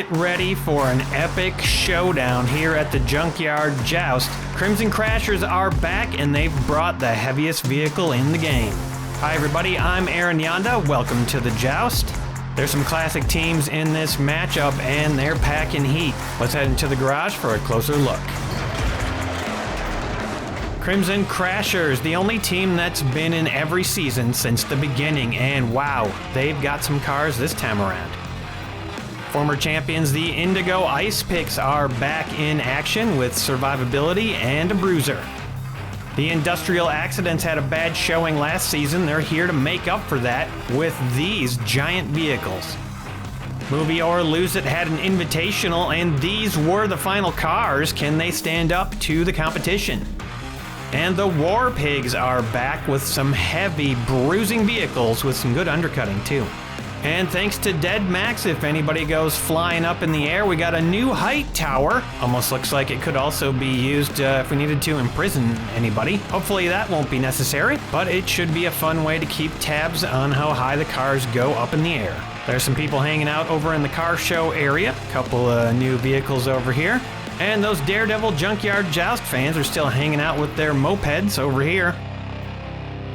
Get ready for an epic showdown here at the Junkyard Joust. Crimson Crashers are back and they've brought the heaviest vehicle in the game. Hi everybody, I'm Aaron Yonda. Welcome to the Joust. There's some classic teams in this matchup and they're packing heat. Let's head into the garage for a closer look. Crimson Crashers, the only team that's been in every season since the beginning, and wow, they've got some cars this time around. Former champions, the Indigo Ice Picks, are back in action with survivability and a bruiser. The Industrial Accidents had a bad showing last season. They're here to make up for that with these giant vehicles. Movie or Lose It had an invitational, and these were the final cars. Can they stand up to the competition? And the War Pigs are back with some heavy, bruising vehicles with some good undercutting too. And thanks to DEADMAXX, if anybody goes flying up in the air, we got a new height tower. Almost looks like it could also be used if we needed to imprison anybody. Hopefully that won't be necessary, but it should be a fun way to keep tabs on how high the cars go up in the air. There's some people hanging out over in the car show area. A couple of new vehicles over here. And those Daredevil Junkyard Joust fans are still hanging out with their mopeds over here.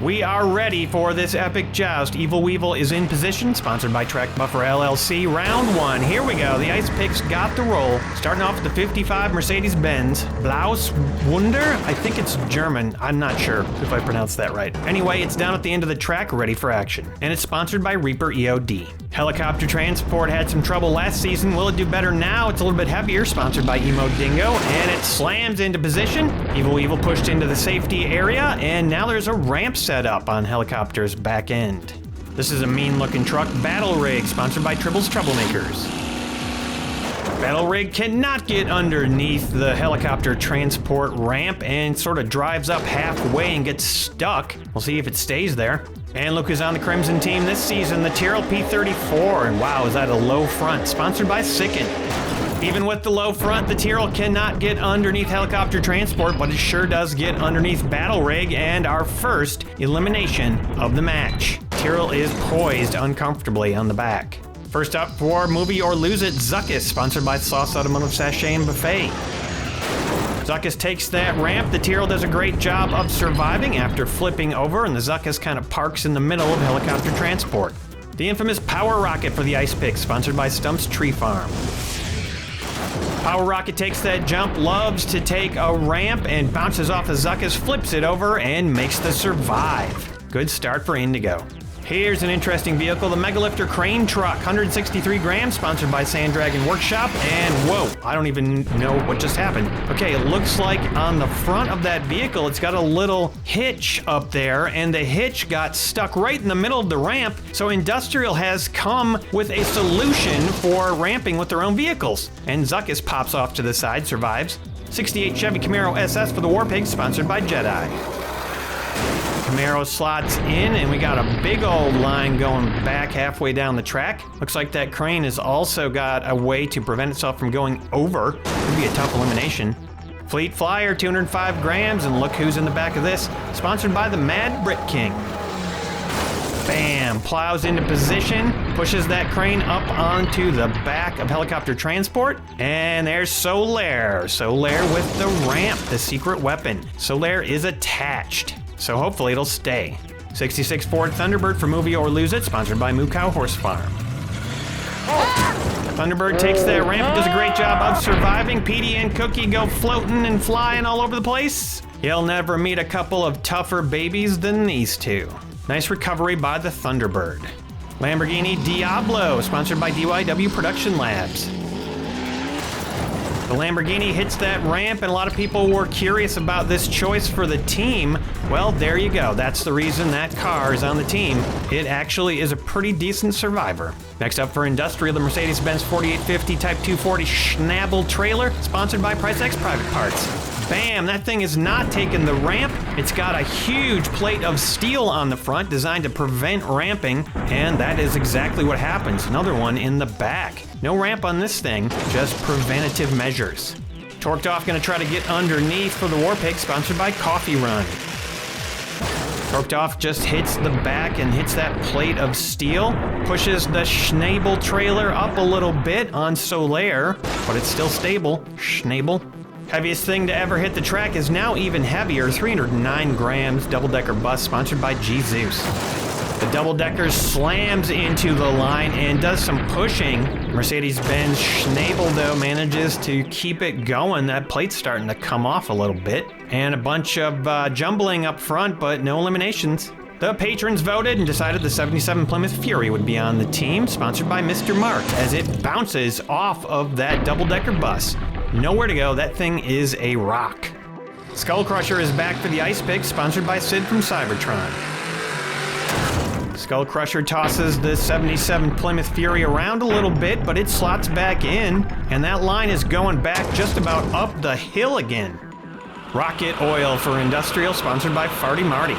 We are ready for this epic joust. Evil Weevil is in position, sponsored by Track Buffer LLC. Round one, here we go. The Ice Picks got the roll. Starting off with the 55 Mercedes-Benz Blaus Wunder. I think it's German. I'm not sure if I pronounced that right. Anyway, it's down at the end of the track, ready for action. And it's sponsored by Reaper EOD. Helicopter Transport had some trouble last season. Will it do better now? It's a little bit heavier, sponsored by Emo Dingo, and it slams into position. Evil Weevil pushed into the safety area, and now there's a ramp set up on Helicopter's back end. This is a mean-looking truck, Battle Rig, sponsored by Tribble's Troublemakers. Battle Rig cannot get underneath the Helicopter Transport ramp and sort of drives up halfway and gets stuck. We'll see if it stays there. And look who's on the Crimson team this season, the Tyrrell P34. And wow, is that a low front, sponsored by Sicken. Even with the low front, the Tyrrell cannot get underneath Helicopter Transport, but it sure does get underneath Battle Rig, and our first elimination of the match. Tyrrell is poised uncomfortably on the back. First up for Movie or Lose It, Zuckus, sponsored by Sauce Automotive Sachet and Buffet. Zuckus takes that ramp. The Tyrrell does a great job of surviving after flipping over, and the Zuckus kind of parks in the middle of Helicopter Transport. The infamous Power Rocket for the Ice Pick, sponsored by Stump's Tree Farm. Power Rocket takes that jump, loves to take a ramp, and bounces off the Zuckus, flips it over, and makes the survive. Good start for Indigo. Here's an interesting vehicle, the Megalifter Crane Truck, 163 grams, sponsored by Sand Dragon Workshop, and whoa, I don't even know what just happened. Okay, it looks like on the front of that vehicle, it's got a little hitch up there, and the hitch got stuck right in the middle of the ramp, so Industrial has come with a solution for ramping with their own vehicles. And Zuckus pops off to the side, survives. 68 Chevy Camaro SS for the War Pigs, sponsored by Jedi. Camaro slots in, and we got a big old line going back halfway down the track. Looks like that crane has also got a way to prevent itself from going over. Could be a tough elimination. Fleet Flyer, 205 grams, and look who's in the back of this. Sponsored by the Mad Brit King. Bam! Plows into position, pushes that crane up onto the back of Helicopter Transport, and there's Solaire. Solaire with the ramp, the secret weapon. Solaire is attached, so hopefully it'll stay. 66 Ford Thunderbird for Movie or Lose It, sponsored by Moo Cow Horse Farm. Thunderbird takes that ramp and does a great job of surviving. Petey and Cookie go floating and flying all over the place. You'll never meet a couple of tougher babies than these two. Nice recovery by the Thunderbird. Lamborghini Diablo, sponsored by DYW Production Labs. The Lamborghini hits that ramp, and a lot of people were curious about this choice for the team. Well, there you go. That's the reason that car is on the team. It actually is a pretty decent survivor. Next up for Industrial, the Mercedes-Benz 4850 Type 240 Schnabel trailer, sponsored by Price X Private Parts. Bam, that thing is not taking the ramp. It's got a huge plate of steel on the front designed to prevent ramping, and that is exactly what happens. Another one in the back. No ramp on this thing, just preventative measures. Torqued Off gonna try to get underneath for the War Pig, sponsored by Coffee Run. Torqued Off just hits the back and hits that plate of steel. Pushes the Schnabel trailer up a little bit on Solaire, but it's still stable. Schnabel. Heaviest thing to ever hit the track is now even heavier, 309 grams, double-decker bus sponsored by G-Zeus. The double-decker slams into the line and does some pushing. Mercedes-Benz Schnabel, though, manages to keep it going. That plate's starting to come off a little bit. And a bunch of jumbling up front, but no eliminations. The patrons voted and decided the 77 Plymouth Fury would be on the team, sponsored by Mr. Mark, as it bounces off of that double-decker bus. Nowhere to go, that thing is a rock. Skull Crusher is back for the Ice Pick, sponsored by Sid from Cybertron. Skull Crusher tosses the 77 Plymouth Fury around a little bit, but it slots back in, and that line is going back just about up the hill again. Rocket Oil for Industrial, sponsored by Farty Marty.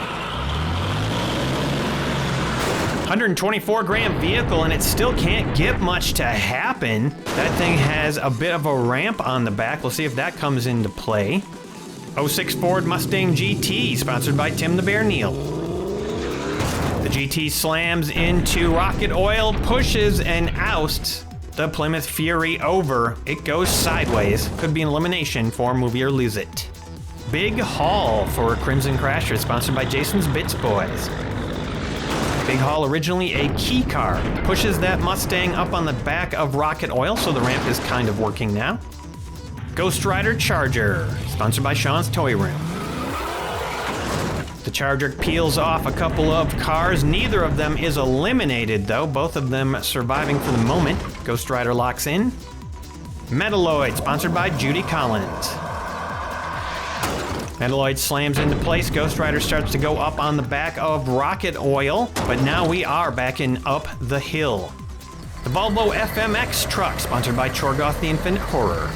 124 gram vehicle, and it still can't get much to happen. That thing has a bit of a ramp on the back. We'll see if that comes into play. 06 Ford Mustang GT, sponsored by Tim the Bear Neal. The GT slams into Rocket Oil, pushes and ousts the Plymouth Fury over. It goes sideways. Could be an elimination for Move It or Lose It. Big Haul for Crimson Crasher, sponsored by Jason's Bits Boys. Big Haul, originally a key car, pushes that Mustang up on the back of Rocket Oil, so the ramp is kind of working now. Ghost Rider Charger, sponsored by Sean's Toy Room. The Charger peels off a couple of cars. Neither of them is eliminated, though. Both of them surviving for the moment. Ghost Rider locks in. Metalloid, sponsored by Judy Collins. Metalloid slams into place. Ghost Rider starts to go up on the back of Rocket Oil, but now we are backing up the hill. The Volvo FMX truck, sponsored by Chorgoth the Infinite Horror.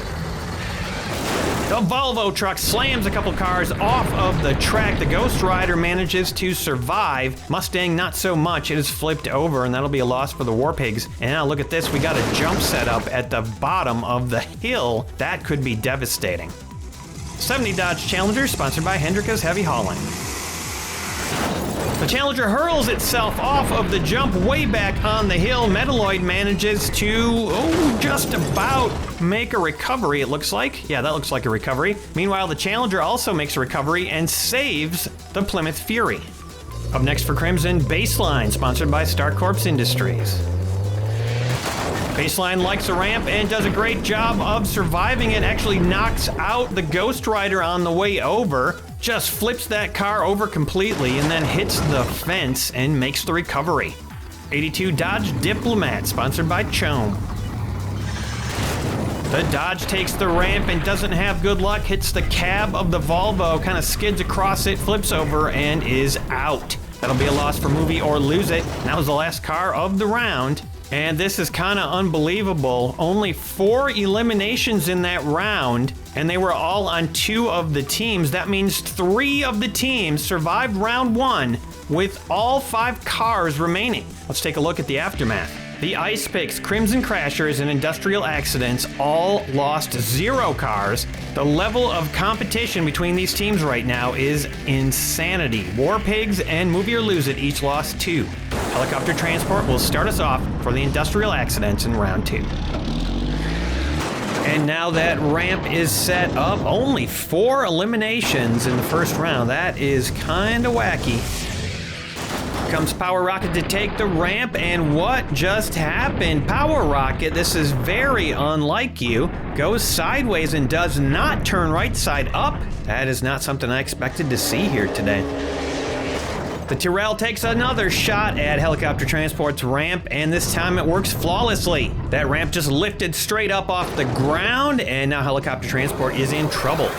The Volvo truck slams a couple cars off of the track. The Ghost Rider manages to survive. Mustang not so much. It is flipped over, and that'll be a loss for the War Pigs. And now look at this. We got a jump set up at the bottom of the hill. That could be devastating. 70 Dodge Challenger, sponsored by Hendrika's Heavy Hauling. The Challenger hurls itself off of the jump way back on the hill. Metalloid manages to, just about make a recovery, it looks like. Yeah, that looks like a recovery. Meanwhile, the Challenger also makes a recovery and saves the Plymouth Fury. Up next for Crimson, Baseline, sponsored by Star Corps Industries. Baseline likes a ramp and does a great job of surviving it. Actually knocks out the Ghost Rider on the way over. Just flips that car over completely and then hits the fence and makes the recovery. 82 Dodge Diplomat, sponsored by Chome. The Dodge takes the ramp and doesn't have good luck. Hits the cab of the Volvo, kind of skids across it, flips over, and is out. That'll be a loss for Move It or Lose It. And that was the last car of the round. And this is kind of unbelievable. Only 4 eliminations in that round, and they were all on 2 of the teams. That means 3 of the teams survived round 1 with all 5 cars remaining. Let's take a look at the aftermath. The Ice Picks, Crimson Crashers, and Industrial Accidents all lost 0 cars. The level of competition between these teams right now is insanity. War Pigs and Move It or Lose It each lost 2. Helicopter Transport will start us off for the Industrial Accidents in round 2. And now that ramp is set up, only 4 eliminations in the first round. That is kind of wacky. Comes Power Rocket to take the ramp, and what just happened? Power Rocket, this is very unlike you, goes sideways and does not turn right side up. That is not something I expected to see here today. The Tyrrell takes another shot at Helicopter Transport's ramp, and this time it works flawlessly. That ramp just lifted straight up off the ground, and now Helicopter Transport is in trouble.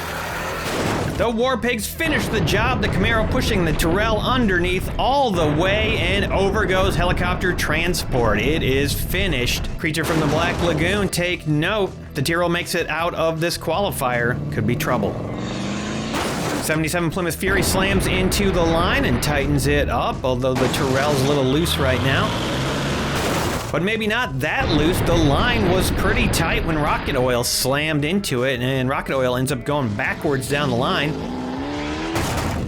The War Pigs finish the job, the Camaro pushing the Tyrrell underneath all the way, and over goes Helicopter Transport. It is finished. Creature from the Black Lagoon, take note. The Tyrrell makes it out of this qualifier. Could be trouble. 77 Plymouth Fury slams into the line and tightens it up, although the Tyrrell's a little loose right now. But maybe not that loose. The line was pretty tight when Rocket Oil slammed into it, and Rocket Oil ends up going backwards down the line.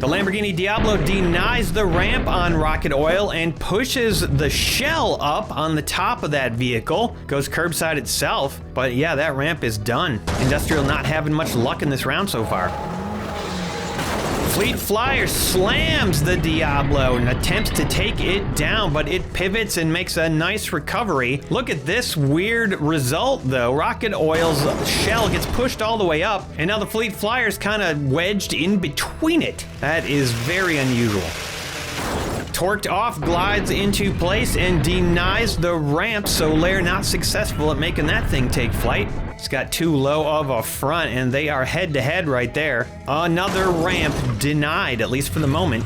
The Lamborghini Diablo denies the ramp on Rocket Oil and pushes the shell up on the top of that vehicle. Goes curbside itself, but yeah, that ramp is done. Industrial not having much luck in this round so far. Fleet Flyer slams the Diablo and attempts to take it down, but it pivots and makes a nice recovery. Look at this weird result, though. Rocket Oil's shell gets pushed all the way up, and now the Fleet Flyer's kind of wedged in between it. That is very unusual. Torqued Off glides into place and denies the ramp, so Lair not successful at making that thing take flight. It's got too low of a front, and they are head-to-head right there. Another ramp denied, at least for the moment.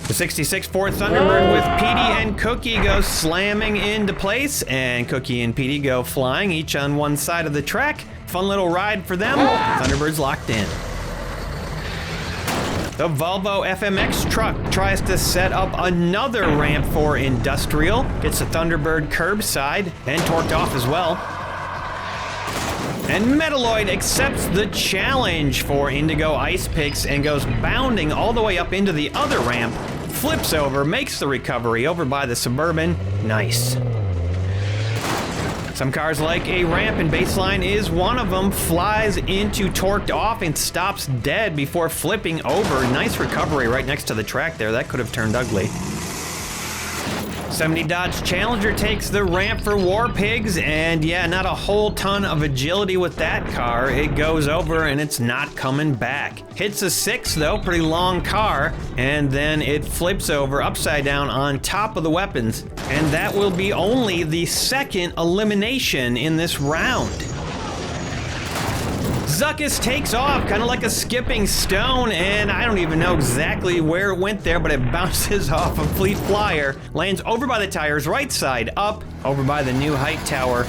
The 66 Ford Thunderbird with Petey and Cookie go slamming into place, and Cookie and Petey go flying, each on one side of the track. Fun little ride for them. Thunderbird's locked in. The Volvo FMX truck tries to set up another ramp for Industrial. Gets the Thunderbird curbside and torqued off as well. And Metalloid accepts the challenge for Indigo Ice Picks and goes bounding all the way up into the other ramp, flips over, makes the recovery over by the Suburban. Nice. Some cars like a ramp, and Baseline is one of them. Flies into Torqued Off and stops dead before flipping over. Nice recovery right next to the track there. That could have turned ugly. 70 Dodge Challenger takes the ramp for War Pigs, and yeah, not a whole ton of agility with that car. It goes over and it's not coming back. Hits a 6 though, pretty long car, and then it flips over upside down on top of the weapons, and that will be only the second elimination in this round. Zuckus takes off, kind of like a skipping stone, and I don't even know exactly where it went there, but it bounces off a Fleet Flyer, lands over by the tires, right side up, over by the new height tower.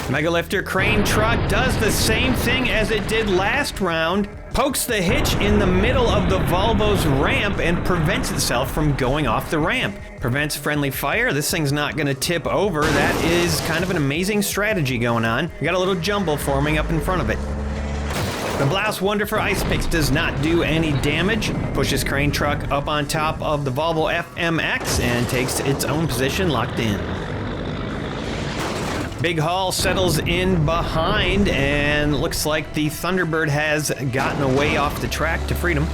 Megalifter crane truck does the same thing as it did last round, pokes the hitch in the middle of the Volvo's ramp and prevents itself from going off the ramp. Prevents friendly fire. This thing's not going to tip over. That is kind of an amazing strategy going on. We got a little jumble forming up in front of it. The Blouse Wonder for Ice Picks does not do any damage. Pushes crane truck up on top of the Volvo FMX and takes its own position locked in. Big Haul settles in behind, and looks like the Thunderbird has gotten away off the track to freedom.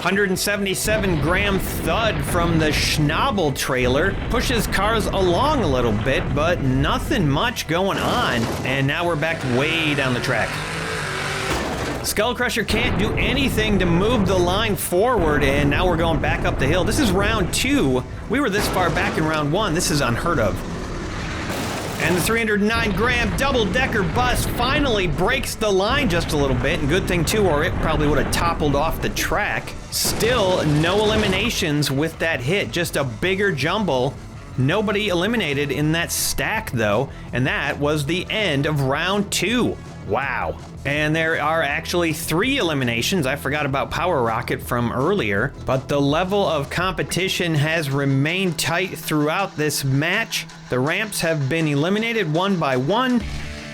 177-gram thud from the Schnabel trailer pushes cars along a little bit, but nothing much going on. And now we're back way down the track. Skull Crusher can't do anything to move the line forward, and now we're going back up the hill. This is round 2. We were this far back in round 1. This is unheard of. And the 309-gram double-decker bus finally breaks the line just a little bit, and good thing too, or it probably would have toppled off the track. Still, no eliminations with that hit, just a bigger jumble. Nobody eliminated in that stack though, and that was the end of round 2. Wow. And there are actually 3 eliminations. I forgot about Power Rocket from earlier, but the level of competition has remained tight throughout this match. The ramps have been eliminated one by one,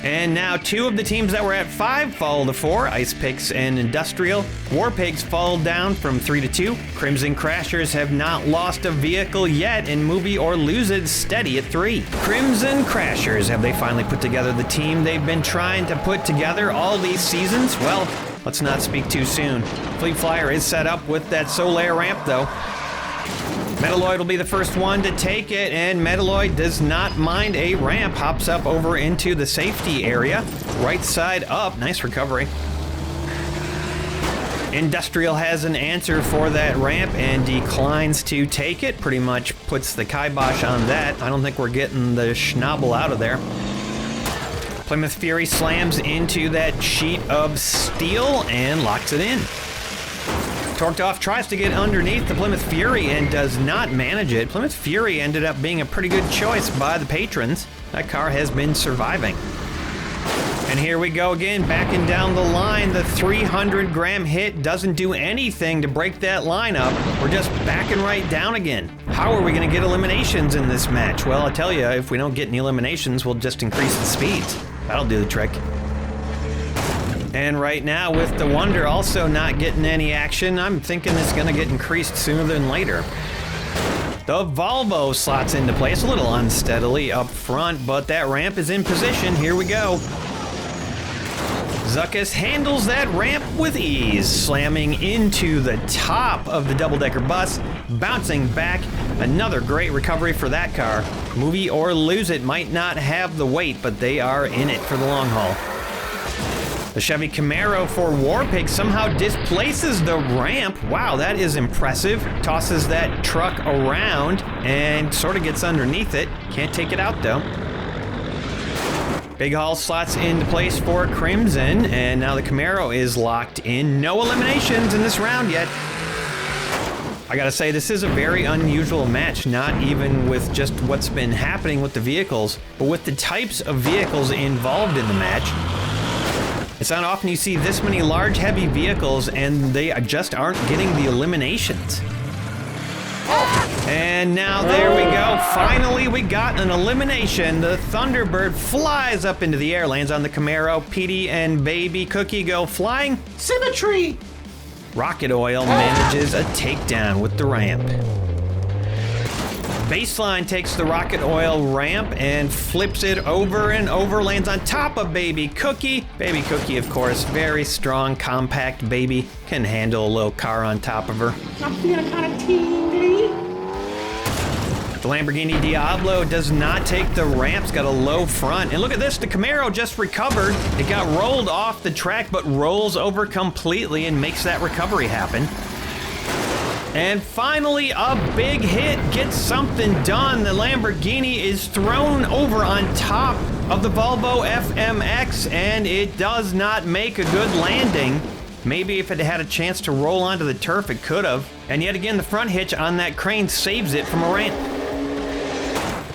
and now 2 of the teams that were at 5 follow the 4, Ice Picks and Industrial. War Pigs fall down from 3 to 2. Crimson Crashers have not lost a vehicle yet, and Movie or Lose It steady at 3. Crimson Crashers, have they finally put together the team they've been trying to put together all these seasons? Well, let's not speak too soon. Fleet Flyer is set up with that Solaire ramp though. Metalloid will be the first one to take it, and Metalloid does not mind a ramp. Hops up over into the safety area. Right side up. Nice recovery. Industrial has an answer for that ramp and declines to take it. Pretty much puts the kibosh on that. I don't think we're getting the Schnabel out of there. Plymouth Fury slams into that sheet of steel and locks it in. Torqued Off tries to get underneath the Plymouth Fury and does not manage it. Plymouth Fury ended up being a pretty good choice by the patrons. That car has been surviving. And here we go again, backing down the line. The 300-gram hit doesn't do anything to break that line up. We're just backing right down again. How are we going to get eliminations in this match? Well, I'll tell you, if we don't get any eliminations, we'll just increase the speeds. That'll do the trick. And right now, with the Wonder also not getting any action, I'm thinking it's going to get increased sooner than later. The Volvo slots into place a little unsteadily up front, but that ramp is in position. Here we go. Zuckus handles that ramp with ease, slamming into the top of the double-decker bus, bouncing back. Another great recovery for that car. Movie or Lose It might not have the weight, but they are in it for the long haul. The Chevy Camaro for Warpig somehow displaces the ramp. Wow, that is impressive. Tosses that truck around and sort of gets underneath it. Can't take it out though. Big Haul slots into place for Crimson, and now the Camaro is locked in. No eliminations in this round yet. I gotta say, this is a very unusual match, not even with just what's been happening with the vehicles, but with the types of vehicles involved in the match. It's not often you see this many large, heavy vehicles, and they just aren't getting the eliminations. And now there we go. Finally, we got an elimination. The Thunderbird flies up into the air, lands on the Camaro. Petey and Baby Cookie go flying. Symmetry! Rocket Oil manages a takedown with the ramp. Baseline takes the Rocket Oil ramp and flips it over and over, lands on top of Baby Cookie. Baby Cookie, of course, very strong, compact baby, can handle a little car on top of her. I'm feeling kind of tingly. The Lamborghini Diablo does not take the ramp, it's got a low front. And look at this, the Camaro just recovered. It got rolled off the track, but rolls over completely and makes that recovery happen. And finally, a big hit gets something done. The Lamborghini is thrown over on top of the Volvo FMX, and it does not make a good landing. Maybe if it had a chance to roll onto the turf, it could have. And yet again, the front hitch on that crane saves it from a ramp.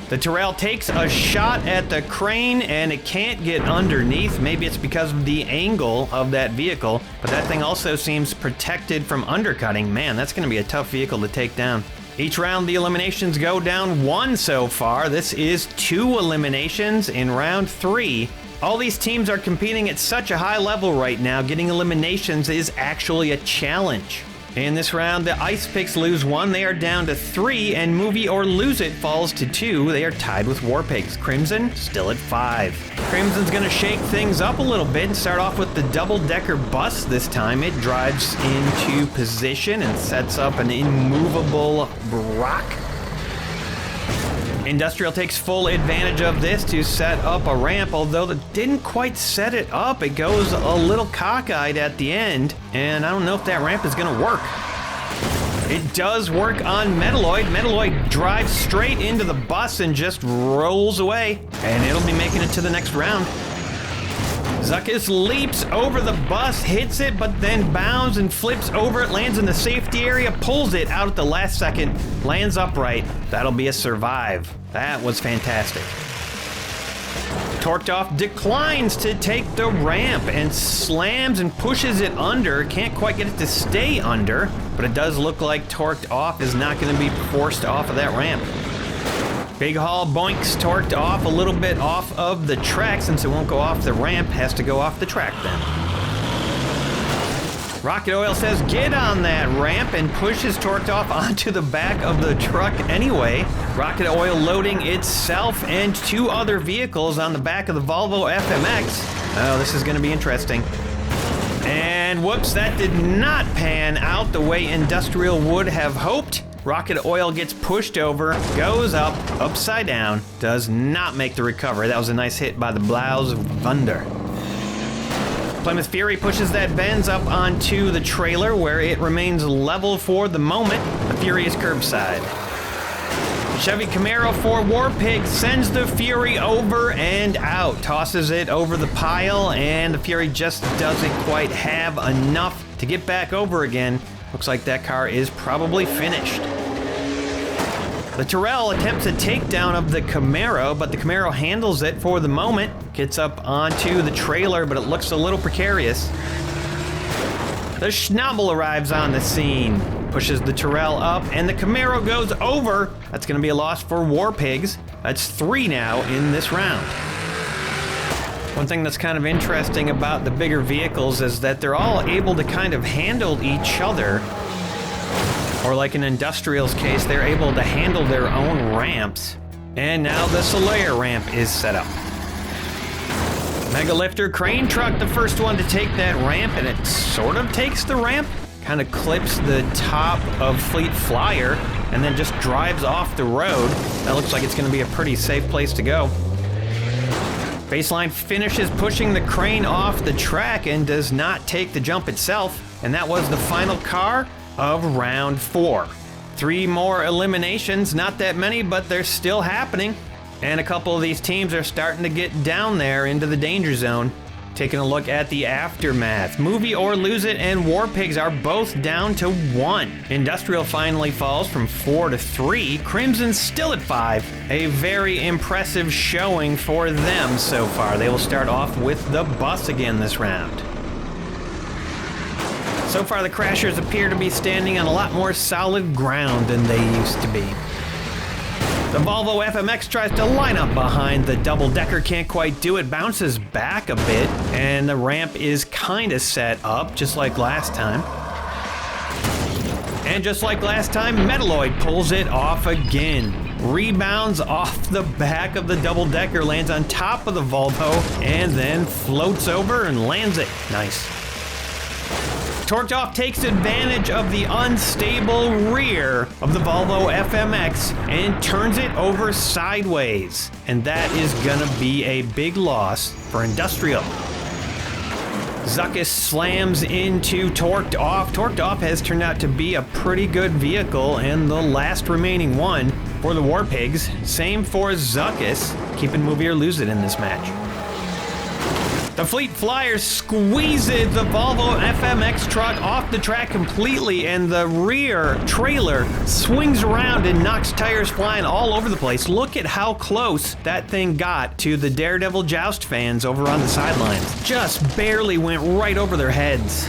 The Tyrrell takes a shot at the crane, and it can't get underneath. Maybe it's because of the angle of that vehicle, but that thing also seems protected from undercutting. Man, that's going to be a tough vehicle to take down. Each round, the eliminations go down one so far. This is 2 eliminations in round 3. All these teams are competing at such a high level right now. Getting eliminations is actually a challenge. In this round, the Ice Picks lose 1, they are down to 3, and Movie or Lose It falls to 2. They are tied with Warpigs. Crimson still at 5. Crimson's gonna shake things up a little bit and start off with the double-decker bus this time. It drives into position and sets up an immovable rock. Industrial takes full advantage of this to set up a ramp, although it didn't quite set it up. It goes a little cockeyed at the end, and I don't know if that ramp is gonna work. It does work on Metalloid. Metalloid drives straight into the bus and just rolls away, and it'll be making it to the next round. Zuckus leaps over the bus, hits it, but then bounds and flips over it, lands in the safety area, pulls it out at the last second, lands upright. That'll be a survive. That was fantastic. Torqued Off declines to take the ramp and slams and pushes it under. Can't quite get it to stay under, but it does look like Torqued Off is not going to be forced off of that ramp. Big Haul boinks Torqued Off a little bit off of the track. Since it won't go off the ramp, has to go off the track then. Rocket Oil says get on that ramp and pushes Torqued Off onto the back of the truck anyway. Rocket Oil loading itself and 2 other vehicles on the back of the Volvo FMX. Oh, this is going to be interesting. And whoops, that did not pan out the way Industrial would have hoped. Rocket Oil gets pushed over, goes up, upside down, does not make the recovery. That was a nice hit by the Blouse Thunder. Plymouth Fury pushes that Benz up onto the trailer where it remains level for the moment. The Fury is curbside. Chevy Camaro for Warpig sends the Fury over and out, tosses it over the pile, and the Fury just doesn't quite have enough to get back over again. Looks like that car is probably finished. The Tyrrell attempts a takedown of the Camaro, but the Camaro handles it for the moment. Gets up onto the trailer, but it looks a little precarious. The Schnabel arrives on the scene, pushes the Tyrrell up, and the Camaro goes over. That's going to be a loss for Warpigs. That's 3 now in this round. One thing that's kind of interesting about the bigger vehicles is that they're all able to kind of handle each other. Or like in Industrial's case, they're able to handle their own ramps. And now the Solaire ramp is set up. Mega Lifter Crane Truck, the first one to take that ramp, and it sort of takes the ramp. Kind of clips the top of Fleet Flyer and then just drives off the road. That looks like it's going to be a pretty safe place to go. Baseline finishes pushing the crane off the track and does not take the jump itself. And that was the final car of round 4. 3 more eliminations, not that many, but they're still happening. And a couple of these teams are starting to get down there into the danger zone. Taking a look at the aftermath. Movie or Lose It and War Pigs are both down to 1. Industrial finally falls from 4 to 3. Crimson still at 5. A very impressive showing for them so far. They will start off with the bus again this round. So far, the Crashers appear to be standing on a lot more solid ground than they used to be. The Volvo FMX tries to line up behind the double-decker, can't quite do it, bounces back a bit, and the ramp is kind of set up, just like last time. And just like last time, Metalloid pulls it off again. Rebounds off the back of the double-decker, lands on top of the Volvo, and then floats over and lands it. Nice. Torqued Off takes advantage of the unstable rear of the Volvo FMX and turns it over sideways. And that is gonna be a big loss for Industrial. Zuckus slams into Torqued Off. Torqued Off has turned out to be a pretty good vehicle and the last remaining one for the War Pigs. Same for Zuckus. Keeping Movie or Lose It in this match. The Fleet Flyer squeezes the Volvo FMX truck off the track completely, and the rear trailer swings around and knocks tires flying all over the place. Look at how close that thing got to the Daredevil Joust fans over on the sidelines. Just barely went right over their heads.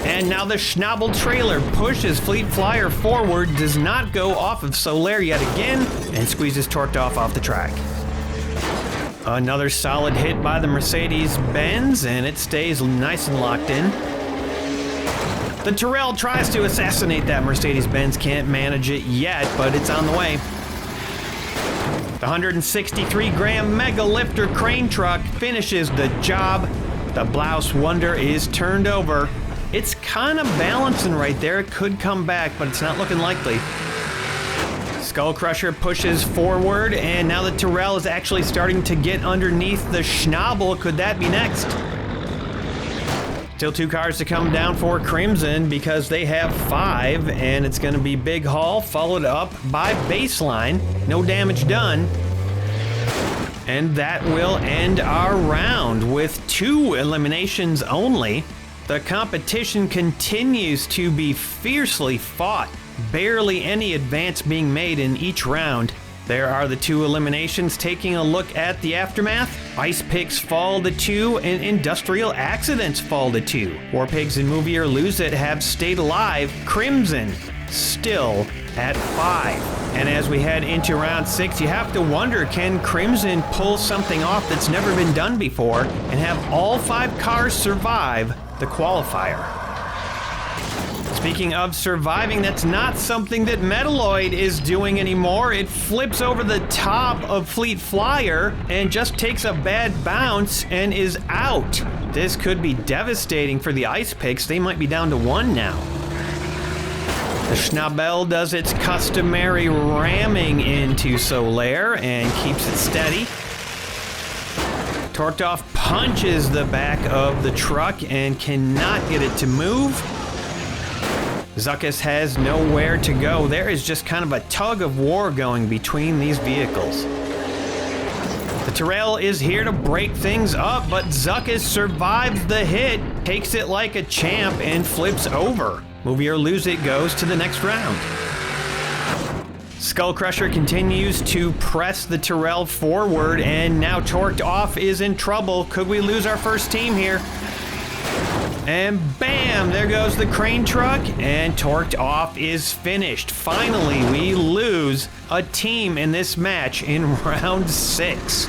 And now the Schnabel trailer pushes Fleet Flyer forward, does not go off of Solaire yet again, and squeezes Torqued off the track. Another solid hit by the Mercedes-Benz, and it stays nice and locked in. The Tyrrell tries to assassinate that Mercedes-Benz, can't manage it yet, but it's on the way. The 163-gram Mega Lifter crane truck finishes the job. The Blouse Wonder is turned over. It's kind of balancing right there. It could come back, but it's not looking likely. Skull Crusher pushes forward, and now the Tyrrell is actually starting to get underneath the Schnabel. Could that be next? Still 2 cars to come down for Crimson because they have 5, and it's going to be Big Haul followed up by Baseline. No damage done. And that will end our round with 2 eliminations only. The competition continues to be fiercely fought. Barely any advance being made in each round. There are the 2 eliminations. Taking a look at the aftermath, Ice Picks fall to 2 and Industrial Accidents fall to 2. War Pigs and Movie or Lose It have stayed alive. Crimson still at 5. And as we head into round 6, you have to wonder, can Crimson pull something off that's never been done before and have all 5 cars survive the qualifier? Speaking of surviving, that's not something that Metalloid is doing anymore. It flips over the top of Fleet Flyer and just takes a bad bounce and is out. This could be devastating for the Ice Picks. They might be down to 1 now. The Schnabel does its customary ramming into Solaire and keeps it steady. Torqued Off punches the back of the truck and cannot get it to move. Zuckus has nowhere to go. There is just kind of a tug of war going between these vehicles. The Tyrrell is here to break things up, but Zuckus survives the hit, takes it like a champ, and flips over. Movie or Lose It goes to the next round. Skull Crusher continues to press the Tyrrell forward, and now Torqued Off is in trouble. Could we lose our first team here? And bam, there goes the crane truck, and Torqued Off is finished. Finally, we lose a team in this match in round 6.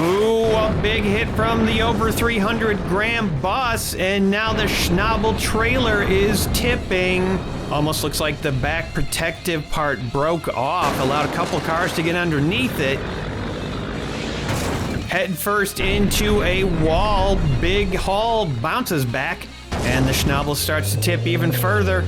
Ooh, a big hit from the over 300-gram bus, and now the Schnabel trailer is tipping. Almost looks like the back protective part broke off, allowed a couple cars to get underneath it. Head first into a wall, Big Haul bounces back, and the Schnabel starts to tip even further.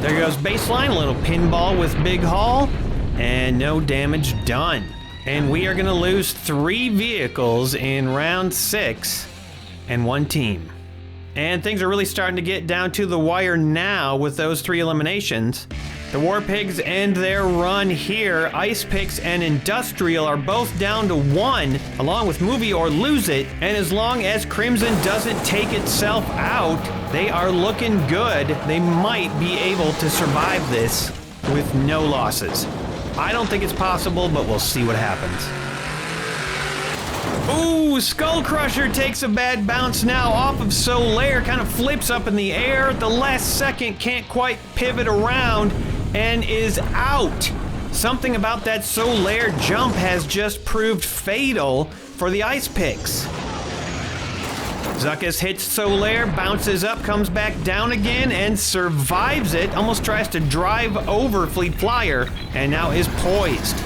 There goes baseline, a little pinball with Big Haul, and no damage done. And we are going to lose 3 vehicles in round 6 and 1 team. And things are really starting to get down to the wire now with those 3 eliminations. The War Pigs end their run here. Ice Picks and Industrial are both down to 1, along with Movie or Lose It. And as long as Crimson doesn't take itself out, they are looking good. They might be able to survive this with no losses. I don't think it's possible, but we'll see what happens. Ooh, Skull Crusher takes a bad bounce now off of Solaire, kind of flips up in the air. At the last second, can't quite pivot around and is out. Something about that Solaire jump has just proved fatal for the Ice Picks. Zuckus hits Solaire, bounces up, comes back down again, and survives it. Almost tries to drive over Fleet Flyer, and now is poised.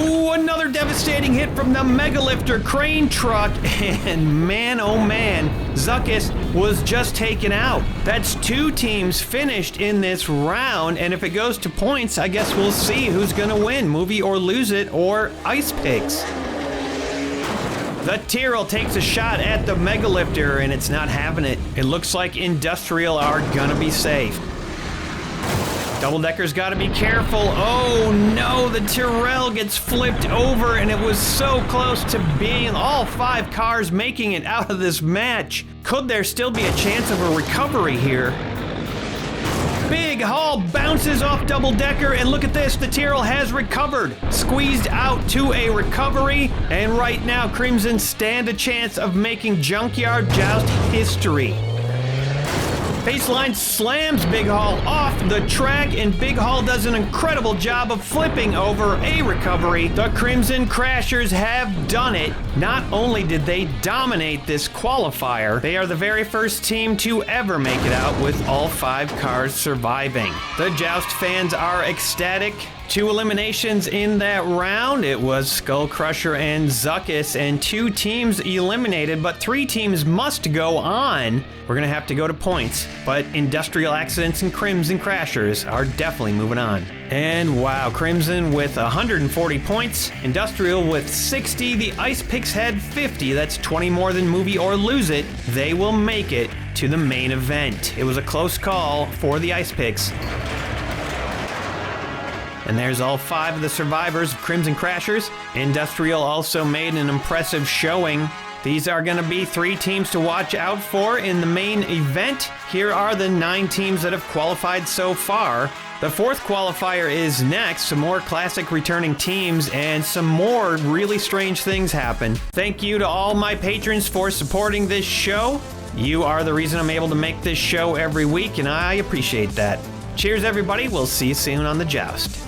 Ooh, another devastating hit from the Megalifter crane truck, and man, oh man, Zuckus was just taken out. That's 2 teams finished in this round, and if it goes to points, I guess we'll see who's gonna win, Movie or Lose It or Ice Pigs. The Tyrrell takes a shot at the Megalifter, and it's not having it. It looks like Industrial are gonna be safe. Double Decker's gotta be careful. Oh no, the Tyrrell gets flipped over, and it was so close to being all 5 cars making it out of this match. Could there still be a chance of a recovery here? Big Haul bounces off Double Decker, and look at this, the Tyrrell has recovered. Squeezed out to a recovery, and right now Crimson stand a chance of making Junkyard Joust history. Baseline slams Big Haul off the track, and Big Haul does an incredible job of flipping over a recovery. The Crimson Crashers have done it. Not only did they dominate this qualifier, they are the very first team to ever make it out with all 5 cars surviving. The Joust fans are ecstatic. 2 eliminations in that round. It was Skull Crusher and Zuckus, and 2 teams eliminated, but 3 teams must go on. We're gonna have to go to points, but Industrial Accidents and Crimson Crashers are definitely moving on. And wow, Crimson with 140 points, Industrial with 60, the Ice Picks had 50, that's 20 more than Movie or Lose It. They will make it to the main event. It was a close call for the Ice Picks. And there's all 5 of the survivors of Crimson Crashers. Industrial also made an impressive showing. These are going to be 3 teams to watch out for in the main event. Here are the 9 teams that have qualified so far. The 4th qualifier is next. Some more classic returning teams and some more really strange things happen. Thank you to all my patrons for supporting this show. You are the reason I'm able to make this show every week, and I appreciate that. Cheers, everybody. We'll see you soon on the Joust.